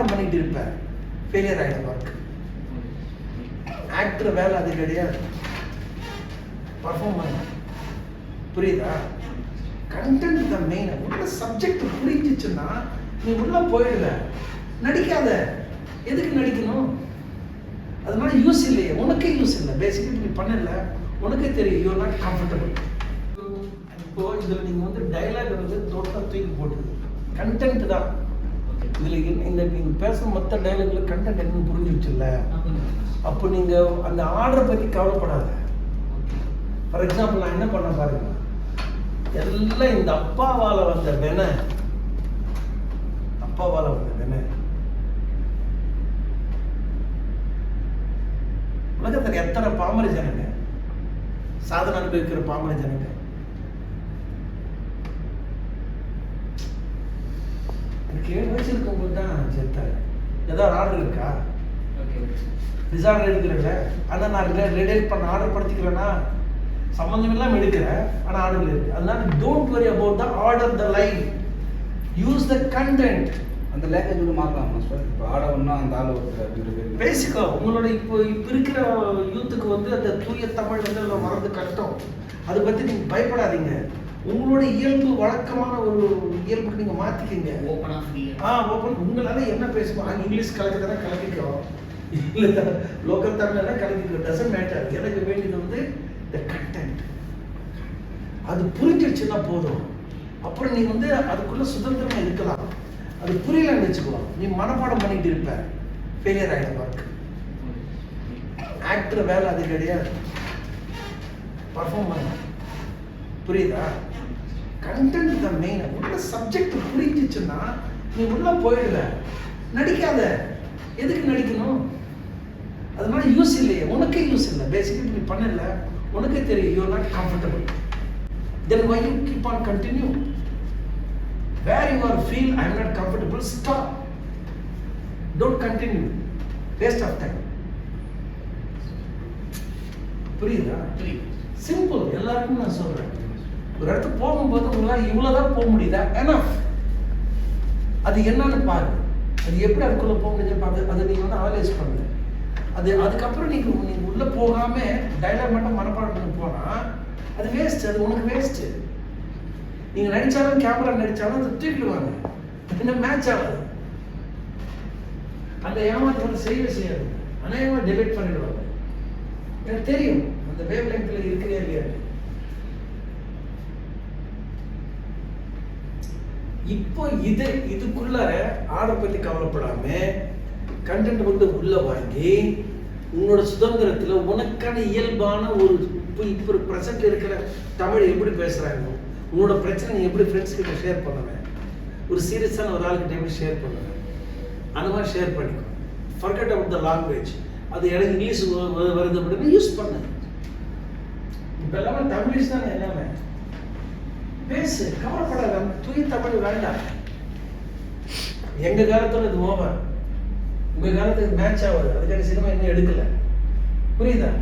மனப்பாடம் பண்ணிட்டு இருப்ப, ஃபெயிலியர் ஆகிடும் ஒர்க். ஆக்டர் வேலை அது கிடையாது, பர்ஃபார்ம் பண்ண. புரியுதா? கண்டென்ட் தான் மெயின். உள்ள சப்ஜெக்ட் புரிஞ்சிச்சுன்னா நீ உள்ள போயிடல. நடிக்காத. எதுக்கு நடிக்கணும்? அதனால யூஸ் இல்லையே, உனக்கே யூஸ் இல்லை. பேசிக்கலி நீ பண்ணல, உனக்கே தெரியும் யூ ஆர் நாட் கம்ஃபர்டபுள். இப்போ இதில் நீங்கள் வந்து டைலாக் வந்து டோட்டலாக தூக்கி போட்டுது, கண்டென்ட் தான் இதில். இந்த நீங்கள் பேசுகிற மற்ற டைலாக்ல கண்டென்ட் என்னன்னு புரிஞ்சிருச்சுல்ல. அப்போ நீங்கள் அந்த ஆர்டரை பற்றி கவலைப்படாத. ஃபார் எக்ஸாம்பிள் நான் என்ன பண்ண பாருங்க, எல்லாம் இந்த அப்பாவால் வந்த வென, அப்பாவால் வந்த வென. உலகத்தில் எத்தனை பாமர ஜனங்க, சாதனை அனுபவிக்கிற பாமர ஜனங்க. எனக்கு 7 வயசு இருக்கும்போது தான் செத்தாரு. ஏதாவது ஆர்டர் இருக்கா? டிசார்டர் எடுக்கிறேன்ல, ஆனால் நான் ரிலேட் பண்ண ஆர்டர் படுத்திக்கிறேன்னா சம்மந்தம் இல்லாமல் எடுக்கிறேன், ஆனால் ஆர்டர் இருக்கு. அதனால don't worry about the order, the line, use the content. அந்த லேங்குவேஜ் வந்து மாற்றலாம் மாஸ்டர். இப்போ ஆடவுன்னா அந்த ஆள் ஒருத்தர் பேசிக்கோ. உங்களோட இப்போ இருக்கிற யூத்துக்கு வந்து அந்த தூய தமிழ் வந்து மறந்து கஷ்டம். அதை பற்றி நீங்கள் பயப்படாதீங்க. உங்களோட இயல்பு வழக்கமான ஒரு இயல்புக்கு நீங்கள் மாற்றிக்கிங்க. ஓப்பன். உங்களால் என்ன பேசுவோம், இங்கிலீஷ் கலக்குதுன்னா கலக்கிக்கோ, இல்லை லோக்கல் தமிழ்னா கலக்கிக்கோ, டசன்ட் மேட்டர். எனக்கு வேண்டியது வந்து த கண்டென்ட். அது புரிஞ்சிடுச்சுன்னா போதும். அப்புறம் நீ வந்து அதுக்குள்ள சுதந்திரமா இருக்கலாம். அது புரியலன்னு வச்சுக்கலாம், நீ மனப்பாடம் பண்ணிட்டு இருப்ப, ஃபெயிலியர் ஆகிடும் ஒர்க். ஆக்டர் வேலை அது கிடையாது, பர்ஃபார்ம் பண்ண. புரியுதா? கண்டென்ட் தான் மெயின். உள்ள சப்ஜெக்ட் புரிஞ்சிச்சுன்னா நீ உள்ள போயிடல. நடிக்காத. எதுக்கு நடிக்கணும்? அதனால யூஸ் இல்லையே, உனக்கே யூஸ் இல்லை. பேசிக்கலி நீ பண்ணல, உனக்கே தெரியும் you are not comfortable. Then why you keep on continue? Where you are feel I am not comfortable, stop. Don't continue. Waste of time. புரியுதா? சிம்பிள். எல்லாருக்கும் நான் சொல்றேன், ஒரு இடத்துக்கு போகும்போது உங்களால் இவ்வளோதான் போக முடியுதா, enough. அது என்னன்னு பாரு, அது எப்படி அதுக்குள்ள போக முடியுது பார்த்து அதை நீங்க வந்து அனலைஸ் பண்ணுங்க. அதுக்கப்புறம் நீங்க உள்ள போகாம டைலாக் மட்டும் மனப்பாடம் பண்ணி போனா அது வேஸ்ட். அது உனக்கு வேஸ்ட். நீங்க நடிச்சாலும் கேமரா நடிச்சாலும் அது தூக்கிடுவாங்க, என்ன மேட்ச் ஆகாது. அந்த ஏமாற்று வந்து செய்யவே செய்யாது, அநேகமாக டெலிட் பண்ணிடுவாங்க. எனக்கு தெரியும் அந்த வேவ் லெங்க்ல இருக்கிறே இல்லையா. இப்போ இதுக்குள்ள ஆர்டர் பத்தி கவலைப்படாம கண்டென்ட் வந்து உள்ள வாங்கி உன்னோட சுதந்திரத்துல உனக்கான இயல்பான ஒரு இப்போ பிரசன்ட் இருக்கிற தமிழ் எப்படி பேசுறாங்க, உன்னோட பிரச்சனை நீ எப்படி ஃப்ரெண்ட்ஸ் கிட்ட ஷேர் பண்ணுவேன், ஒரு சீரியஸான ஒரு ஆளுக்கிட்ட எப்படி ஷேர் பண்ணுவேன், அந்த மாதிரி ஷேர் பண்ணிக்கோ. Forget about the language. அது எனக்கு இங்கிலீஷ் வருது அப்படின்னு யூஸ் பண்ணு. இப்போ எல்லாமே தமிழிஷ் தானே, எல்லாமே பேசு, கவலைப்படாத. தூய தமிழ் வேண்டாம். எங்க காலத்துல இது ஓவர், உங்க காலத்துக்கு மேட்ச் ஆகுது. அதுக்கான சினிமா இன்னும் எடுக்கல. புரியுதா?